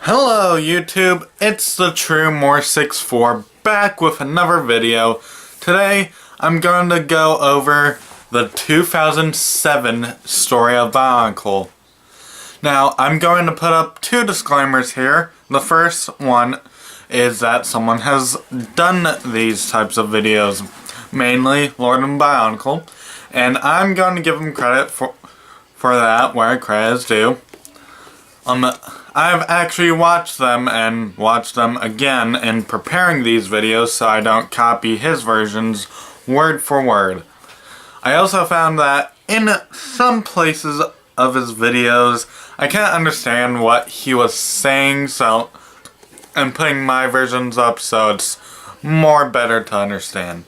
Hello YouTube, it's the TrueMore64 back with another video. Today I'm going to go over the 2007 story of Bionicle. Now I'm going to put up two disclaimers here. The first one is that someone has done these types of videos, mainly Lord and Bionicle, and I'm going to give him credit for that where credit is due. I've actually watched them and watched them again in preparing these videos so I don't copy his versions word for word. I also found that in some places of his videos I can't understand what he was saying, so I'm putting my versions up so it's more better to understand.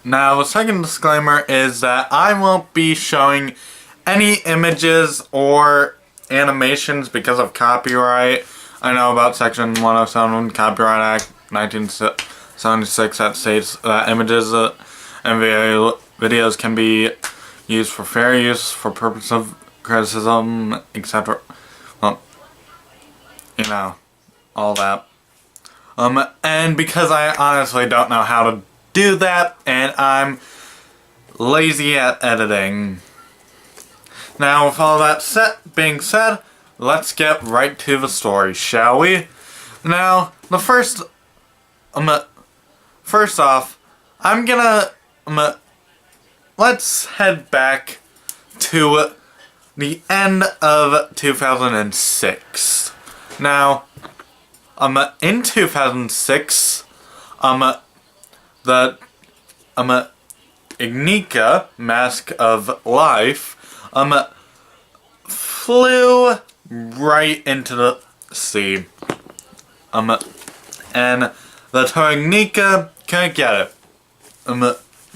Now the second disclaimer is that I won't be showing any images or animations because of copyright. I know about Section 107 Copyright Act 1976 that states that images and videos can be used for fair use for purpose of criticism, etc. Well, you know, all that. And because I honestly don't know how to do that, and I'm lazy at editing. Now, with all that being said, let's get right to the story, shall we? Now, the first off, I'm gonna, let's head back to the end of 2006. Now, in 2006, the, Ignika, Mask of Life, flew right into the sea. And the Ignika couldn't get it.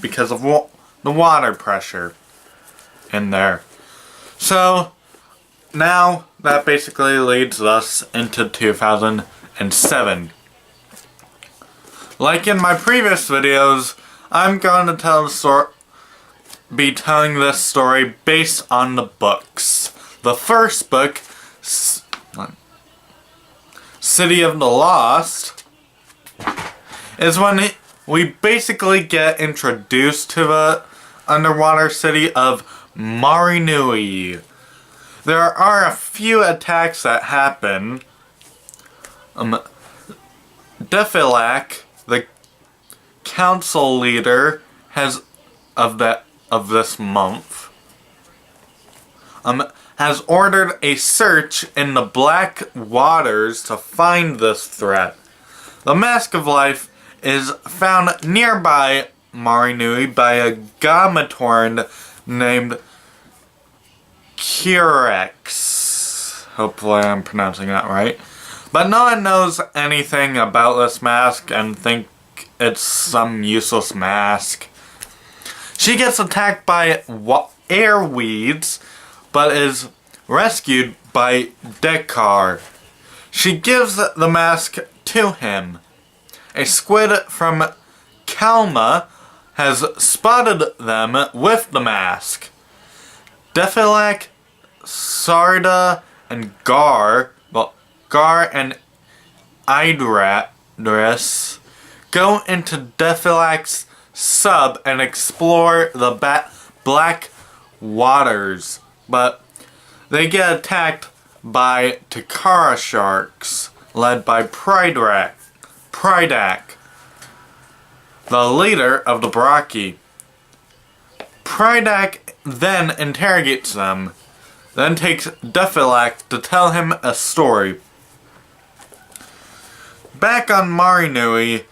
Because of the water pressure in there. So, now that basically leads us into 2007. Like in my previous videos, I'm going to be telling this story based on the books. The first book, City of the Lost, is when we basically get introduced to the underwater city of Marinui. There are a few attacks that happen. Defilak, the council leader, of this month, has ordered a search in the Black Waters to find this threat. The Mask of Life is found nearby Marinui by a Nocturne named Curex. Hopefully I'm pronouncing that right. But no one knows anything about this mask and think it's some useless mask. She gets attacked by airweeds, but is rescued by Dekar. She gives the mask to him. A squid from Kalma has spotted them with the mask. Defilak, Sarda, and Gar and Idris go into Defilak's sub and explore the Black Waters, but they get attacked by Takara sharks, led by Prydak, the leader of the Braki. Prydak then interrogates them, then takes Defilak to tell him a story. Back on Marinui,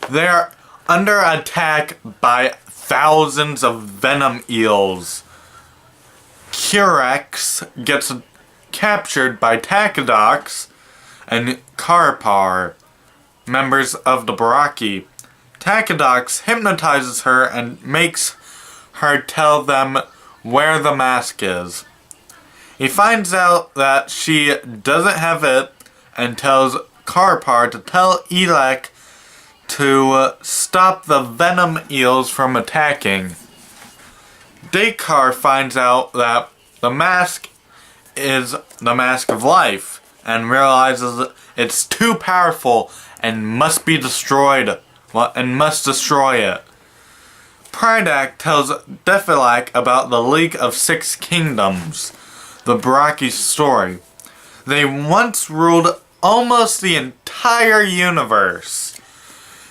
they're under attack by thousands of venom eels. Curex gets captured by Takidox and Karpar, members of the Baraki. Takidox hypnotizes her and makes her tell them where the mask is. He finds out that she doesn't have it and tells Karpar to tell Elek to stop the venom eels from attacking. Dekar finds out that the mask is the Mask of Life and realizes it's too powerful and must be destroyed. And must destroy it. Pridak tells Defilak about the League of Six Kingdoms, the Baraki story. They once ruled almost the entire universe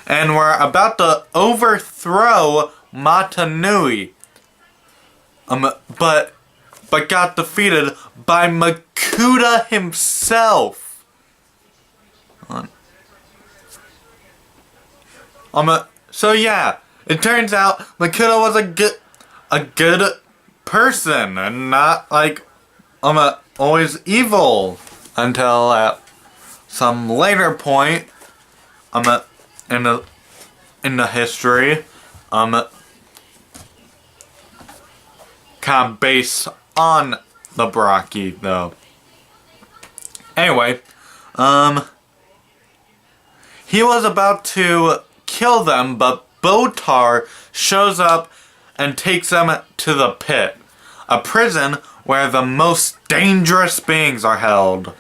and were about to overthrow Mata Nui, but got defeated by Makuta himself. So yeah, it turns out Makuta was a good person and not like always evil until at some later point in the history kind of based on the Baraki though. Anyway, he was about to kill them, but Botar shows up and takes them to the pit, a prison where the most dangerous beings are held.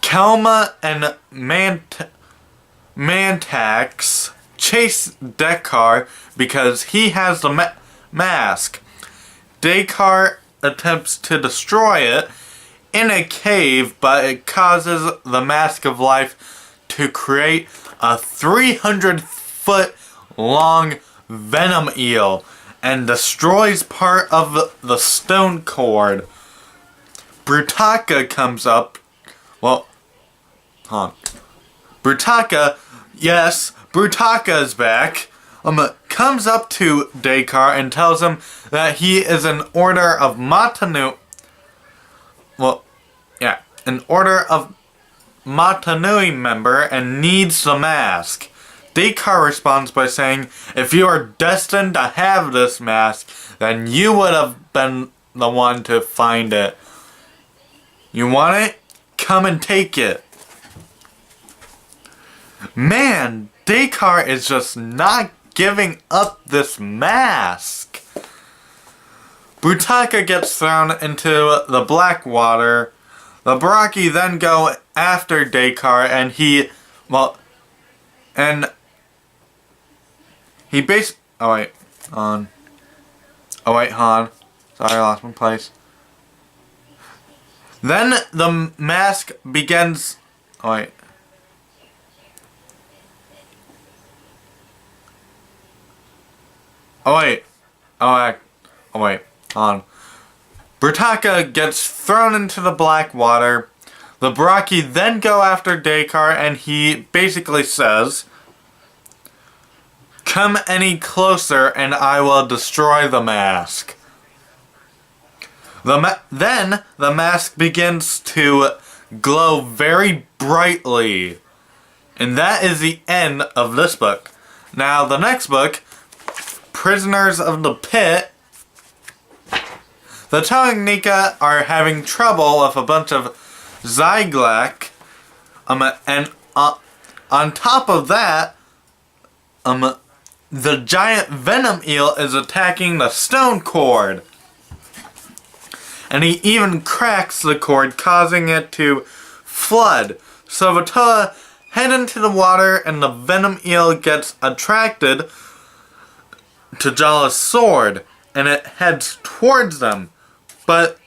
Kelma and Mantax chase Dekar because he has the mask. Dekar attempts to destroy it in a cave, but it causes the Mask of Life to create a 300-foot long venom eel and destroys part of the stone cord. Brutaka comes up. Brutaka, yes, Brutaka is back. Comes up to Dekar and tells him that he is an Order of Matanui. An Order of Matanui member and needs the mask. Dekar responds by saying, if you are destined to have this mask, then you would have been the one to find it. You want it? Come and take it. Man, Dekar is just not giving up this mask. Brutaka gets thrown into the black water. The Baraki then go after Dekar and he Han. Sorry, I lost my place. Then the mask begins. Han. Brutaka gets thrown into the black water. The Baraki then go after Dekar and he basically says, come any closer and I will destroy the mask. Then the mask begins to glow very brightly. And that is the end of this book. Now the next book, Prisoners of the Pit. The Towing Nika are having trouble with a bunch of Zyglak. And on top of that, the giant venom eel is attacking the stone cord. And he even cracks the cord, causing it to flood. So Vatoa head into the water and the venom eel gets attracted to Jala's sword. And it heads towards them. But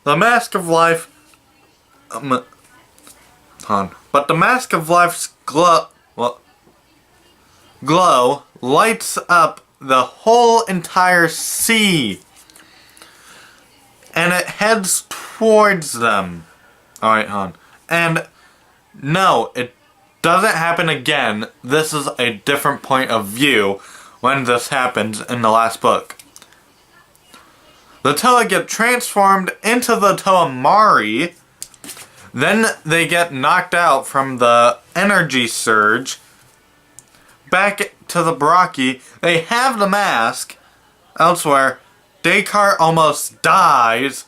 the Mask of Life... But the Mask of Life's glow lights up the whole entire sea. And it heads towards them. Alright, Han. And no, it doesn't happen again. This is a different point of view when this happens in the last book. The Toa get transformed into the Toa Mari. Then they get knocked out from the energy surge. Back to the Baraki. They have the mask. Elsewhere, Dekar almost dies,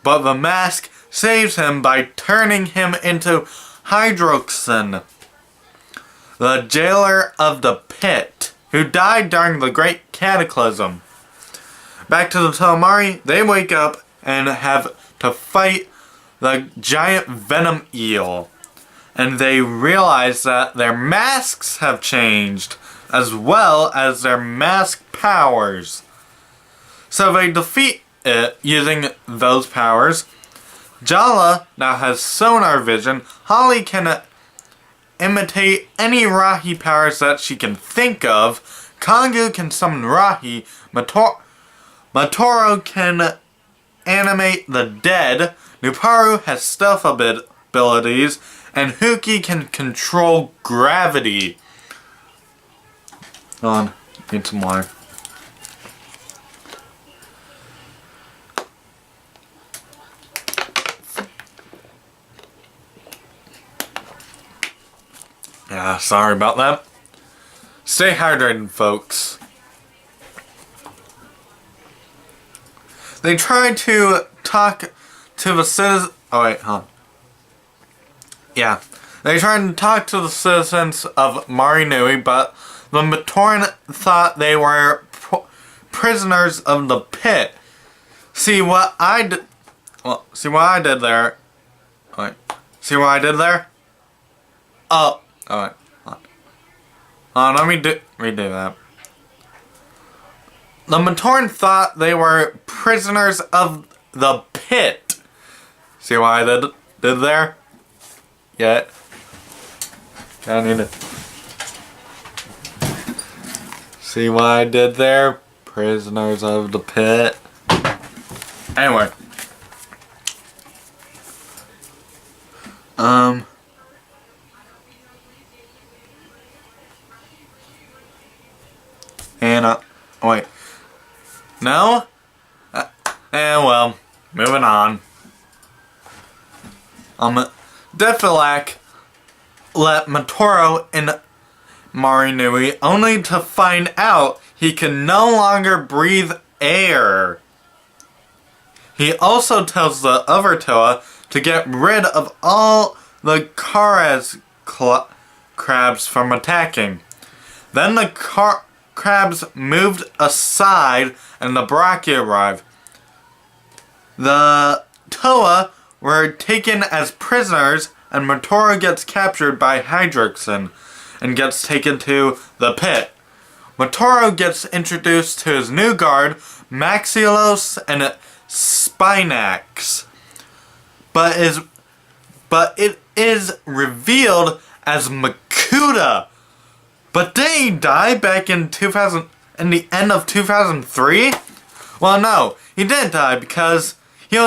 but the mask saves him by turning him into Hydroxin, the jailer of the pit, who died during the Great Cataclysm. Back to the Toa Mari, they wake up and have to fight the giant venom eel. And they realize that their masks have changed, as well as their mask powers. So they defeat it using those powers. Jala now has sonar vision. Holly can imitate any Rahi powers that she can think of. Kangu can summon Rahi. Matoro can animate the dead. Nuparu has stealth abilities. And Huki can control gravity. Hold on, need some water. Yeah, sorry about that. Stay hydrated, folks. They tried to talk to the citizens. Oh wait, huh. Yeah, they tried to talk to the citizens of Marinui, but the Nocturne thought they were prisoners of the pit. See what I did? Well, see what I did there? Wait, see what I did there? Oh, alright. Hold on, let me redo that. The Nocturne thought they were prisoners of the pit. See what I did there? Yeah. I need to see what I did there. Prisoners of the pit. Anyway. And wait. No? Well, moving on. Defilak let Matoro in Marinui only to find out he can no longer breathe air. He also tells the other Toa to get rid of all the Karaz crabs from attacking. Then the crabs moved aside and the Baraki arrived. The Toa were taken as prisoners, and Matoro gets captured by Hydroxin and gets taken to the pit. Matoro gets introduced to his new guard, Maxilos and Spinax, but it is revealed as Makuta. But did he die back in the end of 2003? Well, no, he didn't die because he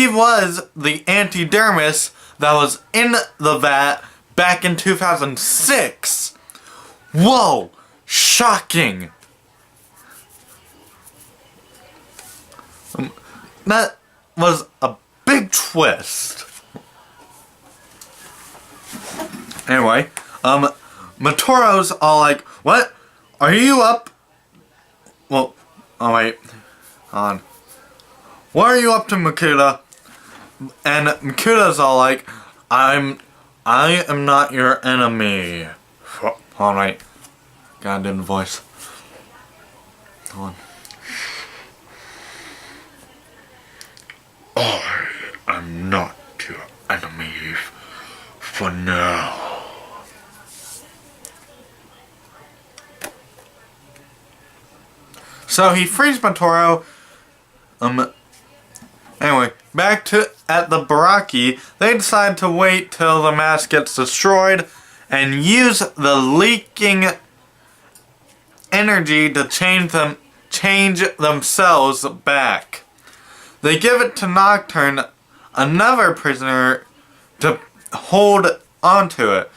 was the antidermis that was in the vat back in 2006. Whoa! Shocking! That was a big twist. Anyway, Matoro's all like, what? Are you up? Well, oh wait, hold on. What are you up to, Makuta? And Makuta's all like, I am not your enemy. Alright. Gotta do the voice. Hold on. I am not your enemy for now. So he frees Matoro. Anyway, back to at the Baraki, they decide to wait till the mask gets destroyed and use the leaking energy to change themselves back. They give it to Nocturne, another prisoner, to hold onto it.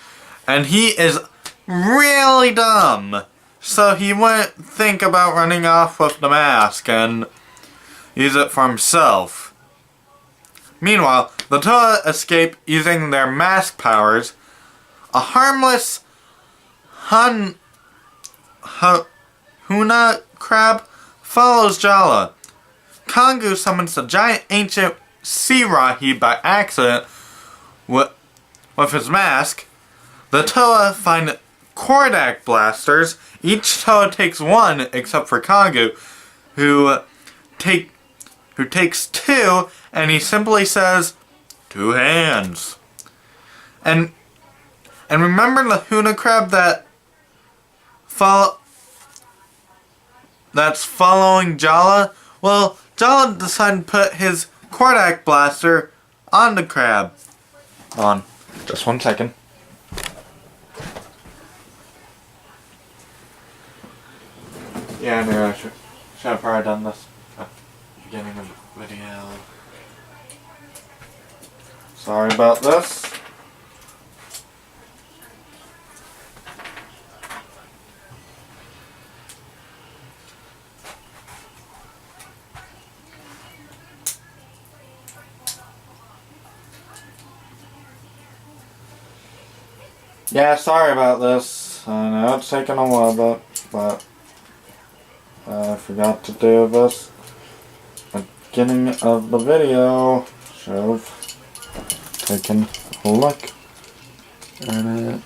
And he is really dumb. So he wouldn't think about running off with the mask and use it for himself. Meanwhile, the Toa escape using their mask powers. A harmless Huna crab follows Jala. Kangu summons the giant ancient sea Rahi by accident with his mask. The Toa find Kordak blasters. Each Toa takes one except for Kangu, who who takes 2, and he simply says, 2 hands. And remember the Huna crab that's following Jala? Well, Jala decided to put his Kordak blaster on the crab. On. Just 1 second. Yeah, I knew I should have probably done this at the beginning of the video. Sorry about this. Yeah, sorry about this. I know it's taken a while, but I forgot to do this at the beginning of the video. Should have taken a look at it.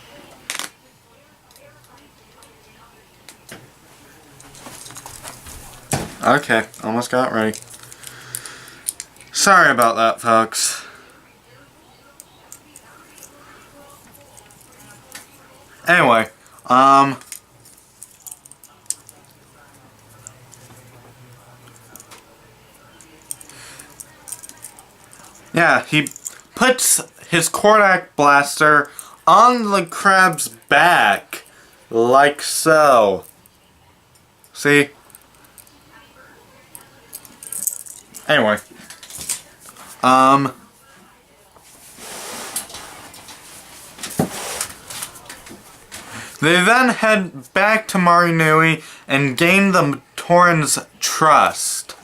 Okay, almost got it ready. Sorry about that, folks. Anyway, yeah, he puts his Kordak blaster on the crab's back, like so. See? Anyway, they then head back to Marinui and gain the Matoran's trust.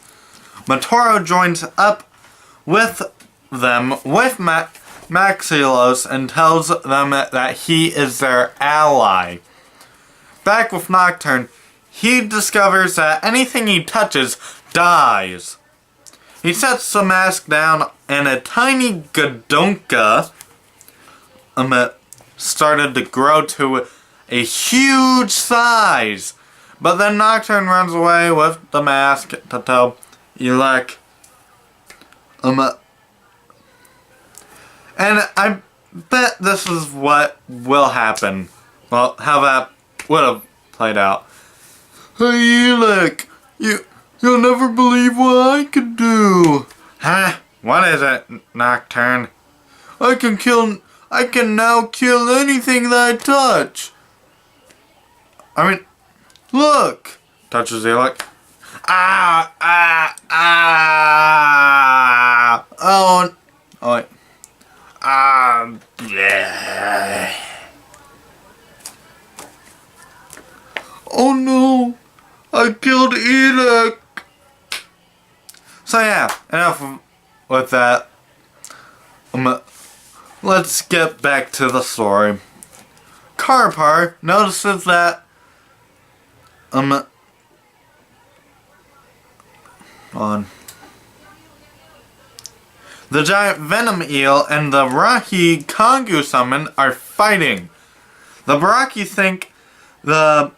Matoro joins up with them with Maxilos and tells them that he is their ally. Back with Nocturne, he discovers that anything he touches dies. He sets the mask down and a tiny Godonka started to grow to a huge size. But then Nocturne runs away with the mask to tell Elec. And I bet this is what will happen. Well, how that would have played out. Hey Elec, you'll never believe what I could do. Huh? What is it, Nocturne? I can now kill anything that I touch. I mean, look! Touches Elec. Oh, wait. Yeah. Oh no! I killed Elec! So yeah, enough with that. Let's get back to the story. Karpar notices that the giant venom eel and the Baraki Kongu summon are fighting. The Baraki think the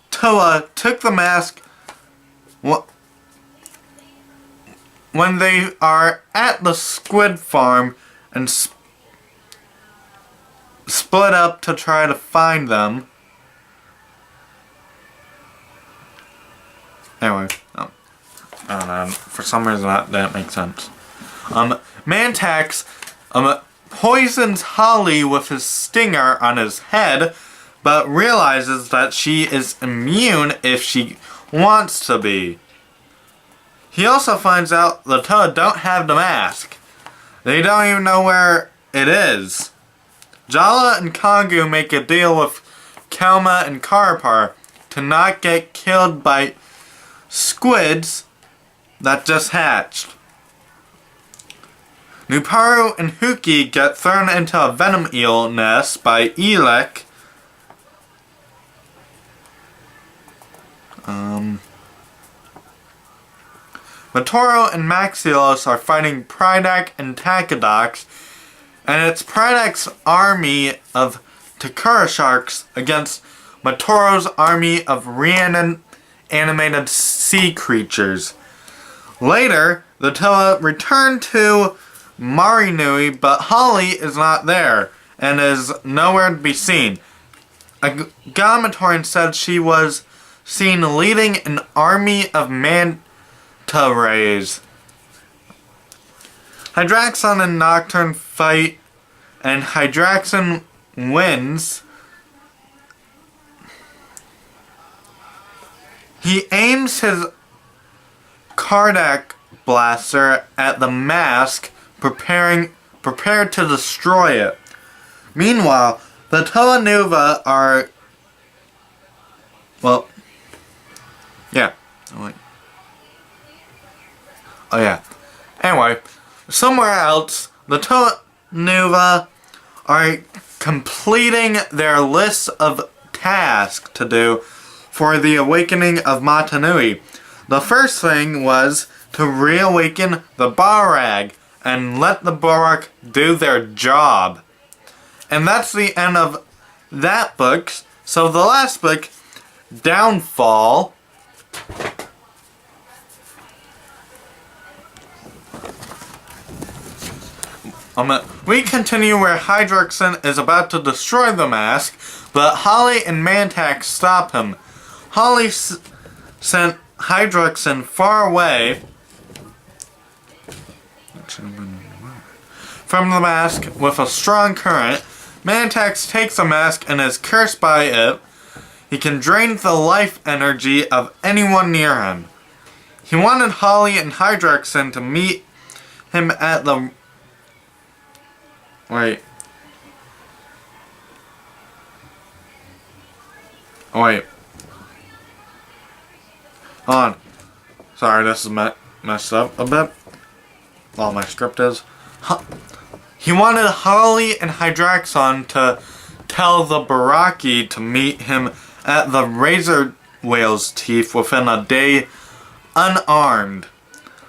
Toa took the mask when they are at the squid farm and split up to try to find them. Anyway, I don't know, for some reason that didn't make sense. Mantax poisons Holly with his stinger on his head, but realizes that she is immune if she wants to be. He also finds out the Toa don't have the mask. They don't even know where it is. Jala and Kongu make a deal with Kalma and Karpar to not get killed by squids that just hatched. Nuparu and Huki get thrown into a venom eel nest by Elec. Matoro and Maxilos are fighting Pridak and Takadox, and it's Pridak's army of Takura sharks against Matoro's army of reanimated sea creatures. Later, the Toa return to Marinui, but Holly is not there and is nowhere to be seen. A Gamatoran said she was seen leading an army of manta rays. Hydraxon and Nocturne fight, and Hydraxon wins. He aims his Kardak blaster at the mask, prepared to destroy it. Meanwhile, the Toa Nuva are... Well... Yeah. Oh, wait. Oh, yeah. Anyway, somewhere else, the Toa Nuva are completing their list of tasks to do for the awakening of Matanui. The first thing was to reawaken the Barag and let the Borak do their job. And that's the end of that book. So the last book, Downfall, we continue where Hydraxon is about to destroy the mask, but Holly and Mantax stop him. Holly sent Hydraxon far away from the mask with a strong current. Mantax takes the mask and is cursed by it. He can drain the life energy of anyone near him. He wanted Holly and Hydraxon to meet him at the... Wait. Oh, wait. Hold on. Sorry, this is messed up a bit. All my script is. He wanted Holly and Hydraxon to tell the Baraki to meet him at the Razor Whale's teeth within a day, unarmed.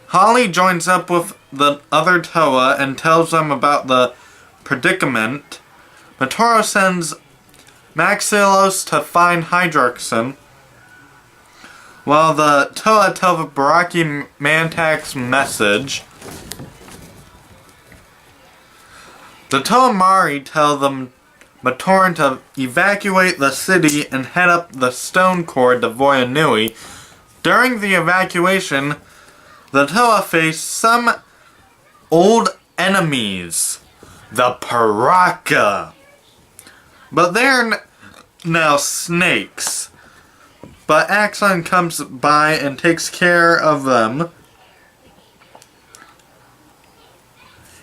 Holly joins up with the other Toa and tells them about the predicament. Matoro sends Maxilos to find Hydraxon, while the Toa tell the Baraki Mantax message. The Toa Mari tell them Matoran to evacuate the city and head up the stone core to Voyanui. During the evacuation, the Toa face some old enemies, the Paraka. But they're now snakes. But Axon comes by and takes care of them.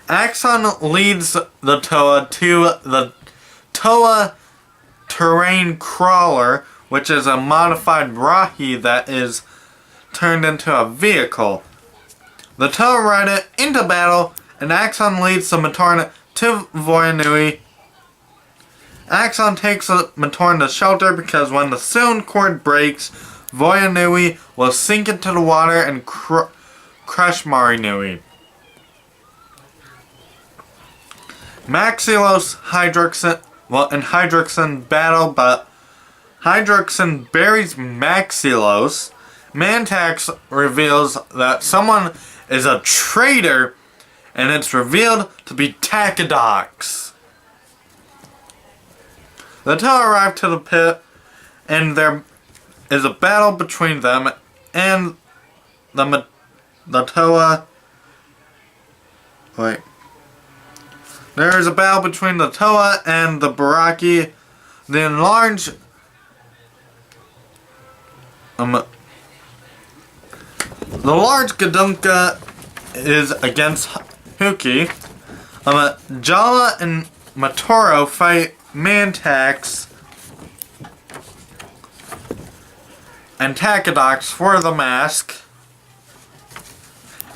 Axon leads the Toa to the Toa Terrain Crawler, which is a modified Rahi that is turned into a vehicle. The Toa ride it into battle, and Axon leads the Matoran to Voyanui. Axon takes the Matoran to shelter because when the stone cord breaks, Voyanui will sink into the water and crush Marinui. Maxilos and Hydraxon battle, but Hydraxon buries Maxilos. Mantax reveals that someone is a traitor, and it's revealed to be Takedox. The Toa arrive to the pit, and there is a battle between them and the Toa. Wait. There is a battle between the Toa and the Baraki. The enlarged the large Gadunka is against Huki. Jala and Matoro fight Mantax and Takedox for the mask.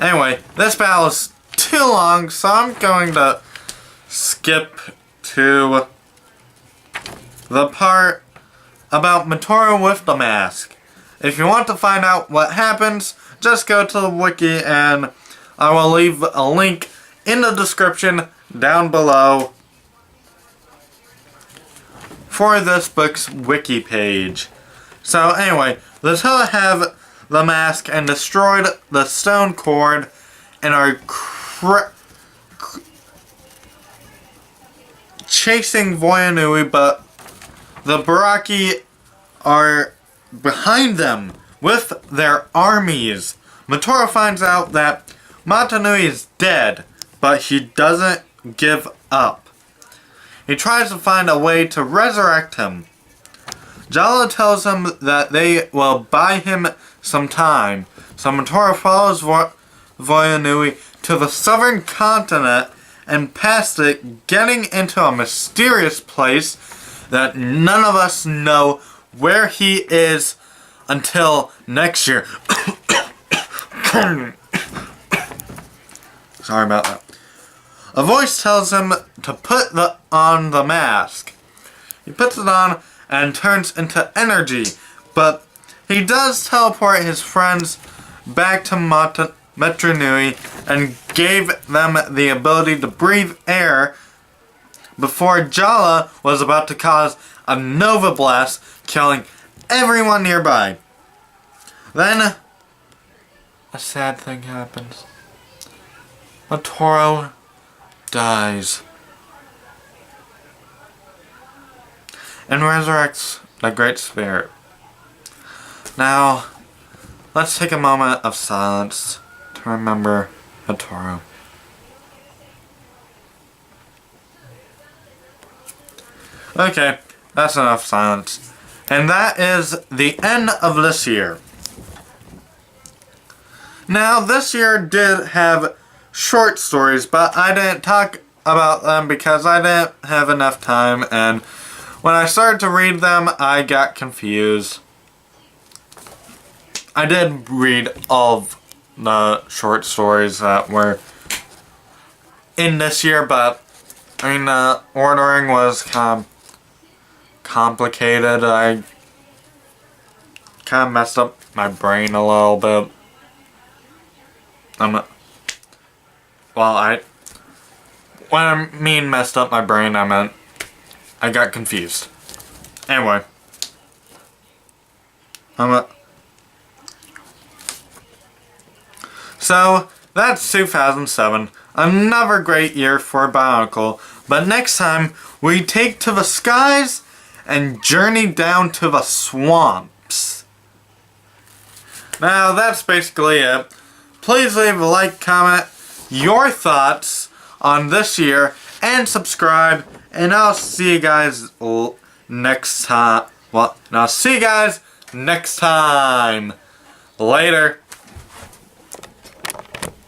Anyway, this battle is too long, so I'm going to skip to the part about Matoro with the mask. If you want to find out what happens, just go to the wiki, and I will leave a link in the description down below for this book's wiki page. So anyway, the Toa have the mask and destroyed the stone cord and are chasing Voyanui, but the Baraki are behind them with their armies. Motoro finds out that Motonui is dead, but he doesn't give up. He tries to find a way to resurrect him. Jala tells him that they will buy him some time, so Motoro follows Voyanui to the southern continent and past it, getting into a mysterious place that none of us know where he is until next year. Sorry about that. A voice tells him to put on the mask. He puts it on and turns into energy, but he does teleport his friends back to Metronui and gave them the ability to breathe air before Jala was about to cause a Nova Blast, killing everyone nearby. Then, a sad thing happens. Motoro dies and resurrects the Great Spirit. Now, let's take a moment of silence to remember Motoro. Okay, that's enough silence. And that is the end of this year. Now, this year did have short stories, but I didn't talk about them because I didn't have enough time, and when I started to read them, I got confused. I did read all of the short stories that were in this year, but I mean, ordering was kind of complicated. I kind of messed up my brain a little bit. When I mean messed up my brain, I meant I got confused. Anyway. So, that's 2007. Another great year for Bionicle. But next time, we take to the skies and journey down to the swamps. Now, that's basically it. Please leave a like, comment, your thoughts on this year, and subscribe. And I'll see you guys next time. Well, and I'll see you guys next time. Later.